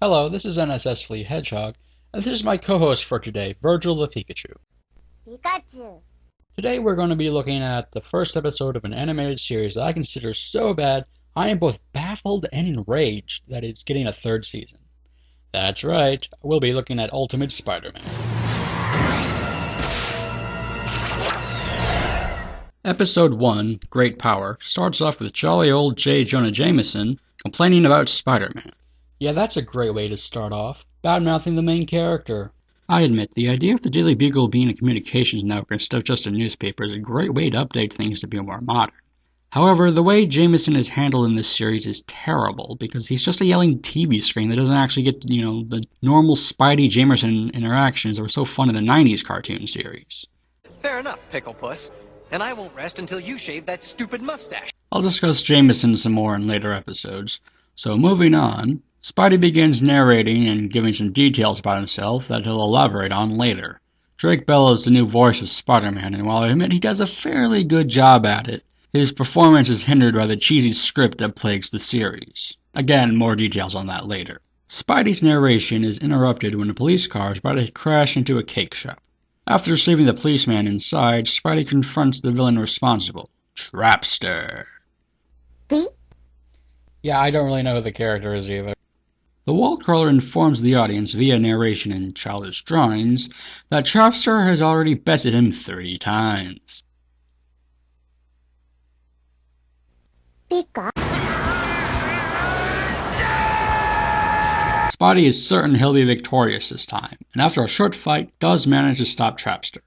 Hello, this is NSS Flea Hedgehog, and this is my co-host for today, Virgil the Pikachu. Pikachu. Today we're going to be looking at the first episode of an animated series that I consider so bad, I am both baffled and enraged that it's getting a third season. That's right, we'll be looking at Ultimate Spider-Man. Episode 1, Great Power, starts off with jolly old J. Jonah Jameson complaining about Spider-Man. Yeah, that's a great way to start off, bad-mouthing the main character. I admit, the idea of the Daily Bugle being a communications network instead of just a newspaper is a great way to update things to be more modern. However, the way Jameson is handled in this series is terrible, because he's just a yelling TV screen that doesn't actually get, the normal Spidey Jameson interactions that were so fun in the 90s cartoon series. Fair enough, Pickle Puss. And I won't rest until you shave that stupid mustache. I'll discuss Jameson some more in later episodes. So moving on, Spidey begins narrating and giving some details about himself that he'll elaborate on later. Drake Bell is the new voice of Spider-Man, and while I admit he does a fairly good job at it, his performance is hindered by the cheesy script that plagues the series. Again, more details on that later. Spidey's narration is interrupted when a police car is about to crash into a cake shop. After receiving the policeman inside, Spidey confronts the villain responsible, Trapster. Beep. Yeah, I don't really know who the character is either. The wall crawler informs the audience via narration and childish drawings that Trapster has already bested him 3 times. Pika. Spidey is certain he'll be victorious this time, and after a short fight, does manage to stop Trapster.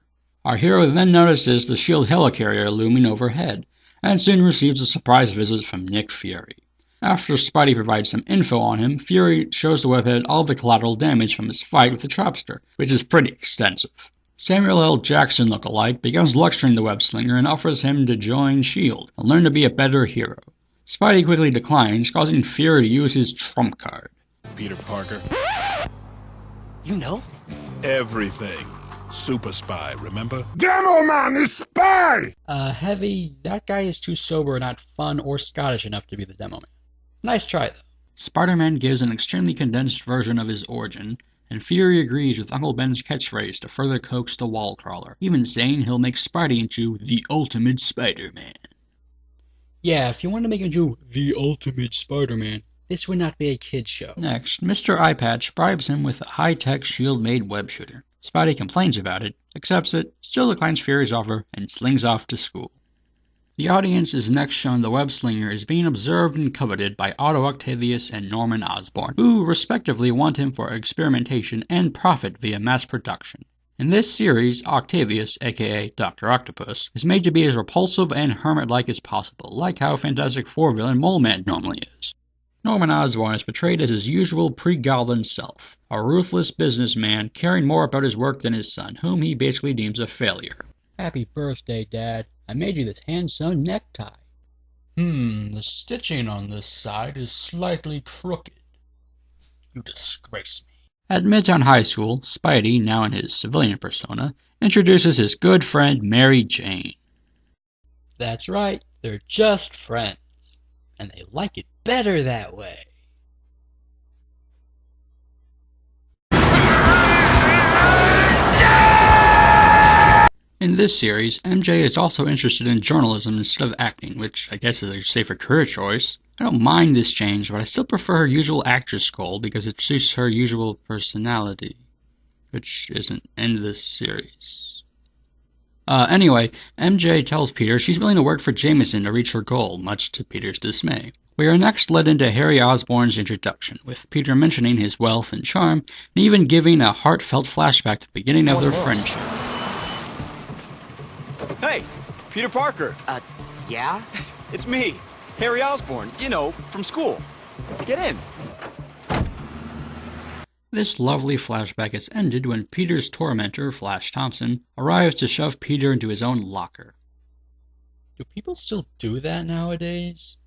Our hero then notices the S.H.I.E.L.D. helicarrier looming overhead, and soon receives a surprise visit from Nick Fury. After Spidey provides some info on him, Fury shows the webhead all the collateral damage from his fight with the Trapster, which is pretty extensive. Samuel L. Jackson lookalike begins lecturing the web-slinger and offers him to join S.H.I.E.L.D. and learn to be a better hero. Spidey quickly declines, causing Fury to use his trump card. Peter Parker. You know? Everything. Super spy, remember? Demo Man is spy! Heavy, that guy is too sober, not fun, or Scottish enough to be the demo man. Nice try, though. Spider-Man gives an extremely condensed version of his origin, and Fury agrees with Uncle Ben's catchphrase to further coax the wall crawler, even saying he'll make Spidey into the Ultimate Spider-Man. Yeah, if you want to make him into the Ultimate Spider-Man, this would not be a kid's show. Next, Mr. Eyepatch bribes him with a high-tech S.H.I.E.L.D.-made web shooter. Spidey complains about it, accepts it, still declines Fury's offer, and slings off to school. The audience is next shown the web slinger is being observed and coveted by Otto Octavius and Norman Osborn, who respectively want him for experimentation and profit via mass production. In this series, Octavius, aka Dr. Octopus, is made to be as repulsive and hermit-like as possible, like how Fantastic Four villain Mole Man normally is. Norman Osborn is portrayed as his usual pre-Goblin self, a ruthless businessman caring more about his work than his son, whom he basically deems a failure. Happy birthday, Dad. I made you this hand-sewn necktie. The stitching on this side is slightly crooked. You disgrace me. At Midtown High School, Spidey, now in his civilian persona, introduces his good friend Mary Jane. That's right, they're just friends. And they like it better that way. In this series, MJ is also interested in journalism instead of acting, which I guess is a safer career choice. I don't mind this change, but I still prefer her usual actress role because it suits her usual personality, which isn't in this series. Anyway, MJ tells Peter she's willing to work for Jameson to reach her goal, much to Peter's dismay. We are next led into Harry Osborn's introduction, with Peter mentioning his wealth and charm, and even giving a heartfelt flashback to the beginning of their friendship. Hey, Peter Parker. Yeah? It's me, Harry Osborn, from school. Get in. This lovely flashback is ended when Peter's tormentor, Flash Thompson, arrives to shove Peter into his own locker. Do people still do that nowadays?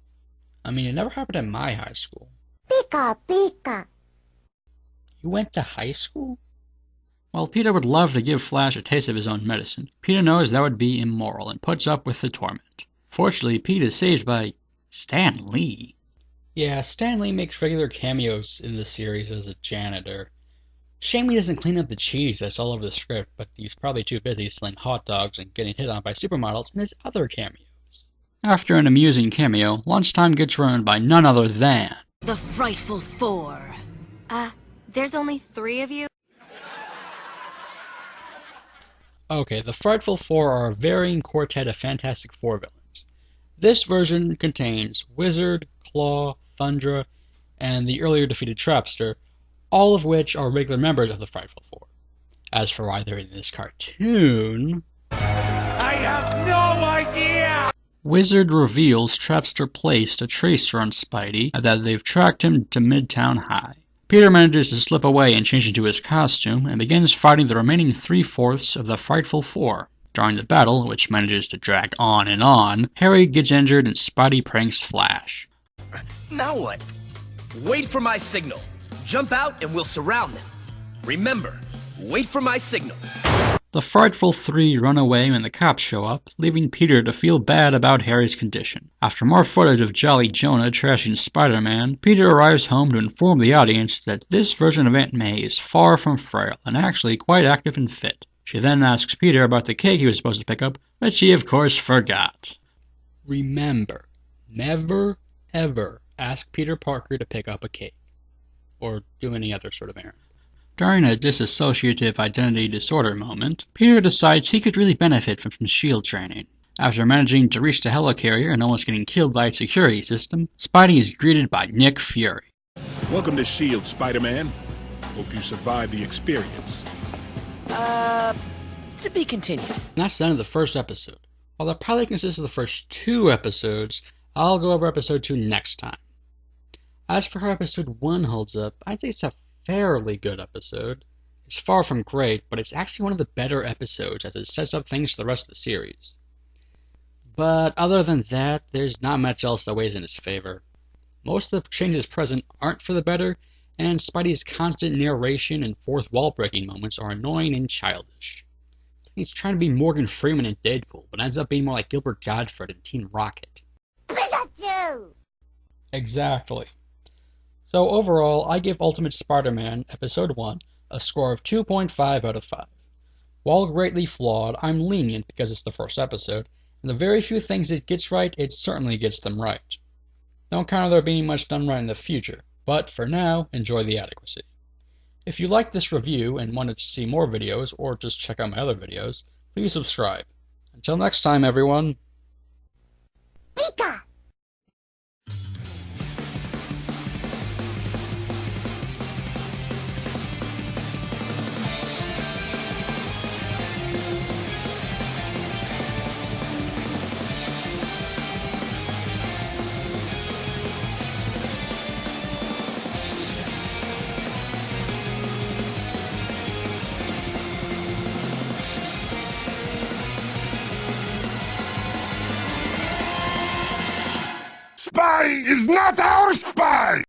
I mean, it never happened at my high school. Pika, Pika. You went to high school? While Peter would love to give Flash a taste of his own medicine, Peter knows that would be immoral and puts up with the torment. Fortunately, Pete is saved by Stan Lee. Yeah, Stan Lee makes regular cameos in the series as a janitor. Shame he doesn't clean up the cheese that's all over the script, but he's probably too busy selling hot dogs and getting hit on by supermodels in his other cameos. After an amusing cameo, lunchtime gets ruined by none other than The Frightful Four. There's only 3 of you? Okay, the Frightful Four are a varying quartet of Fantastic Four villains. This version contains Wizard, Claw, Thundra, and the earlier defeated Trapster, all of which are regular members of the Frightful Four. As for why they're in this cartoon... I have no idea! Wizard reveals Trapster placed a tracer on Spidey and that they've tracked him to Midtown High. Peter manages to slip away and change into his costume and begins fighting the remaining 3/4 of the Frightful Four. During the battle, which manages to drag on, Harry gets injured and Spidey pranks Flash. Now what? Wait for my signal. Jump out and we'll surround them. Remember, wait for my signal. The Frightful Three run away when the cops show up, leaving Peter to feel bad about Harry's condition. After more footage of Jolly Jonah trashing Spider-Man, Peter arrives home to inform the audience that this version of Aunt May is far from frail and actually quite active and fit. She then asks Peter about the cake he was supposed to pick up, but he of course forgot. Remember, never ever ask Peter Parker to pick up a cake, or do any other sort of errand. During a dissociative identity disorder moment, Peter decides he could really benefit from some SHIELD training. After managing to reach the helicarrier and almost getting killed by its security system, Spidey is greeted by Nick Fury. Welcome to S.H.I.E.L.D., Spider-Man. Hope you survived the experience. To be continued. And that's the end of the first episode. While that probably consists of the first 2 episodes, I'll go over episode 2 next time. As for how episode 1 holds up, I'd say it's a fairly good episode. It's far from great, but it's actually one of the better episodes as it sets up things for the rest of the series. But other than that, there's not much else that weighs in his favor. Most of the changes present aren't for the better, and Spidey's constant narration and fourth wall breaking moments are annoying and childish. It's like he's trying to be Morgan Freeman in Deadpool, but ends up being more like Gilbert Gottfried in Team Rocket. Pikachu! Exactly. So overall, I give Ultimate Spider-Man Episode 1 a score of 2.5 out of 5. While greatly flawed, I'm lenient because it's the first episode, and the very few things it gets right, it certainly gets them right. Don't count on there being much done right in the future, but for now, enjoy the adequacy. If you liked this review and wanted to see more videos, or just check out my other videos, please subscribe. Until next time, everyone. Pika! Spy is not our spy!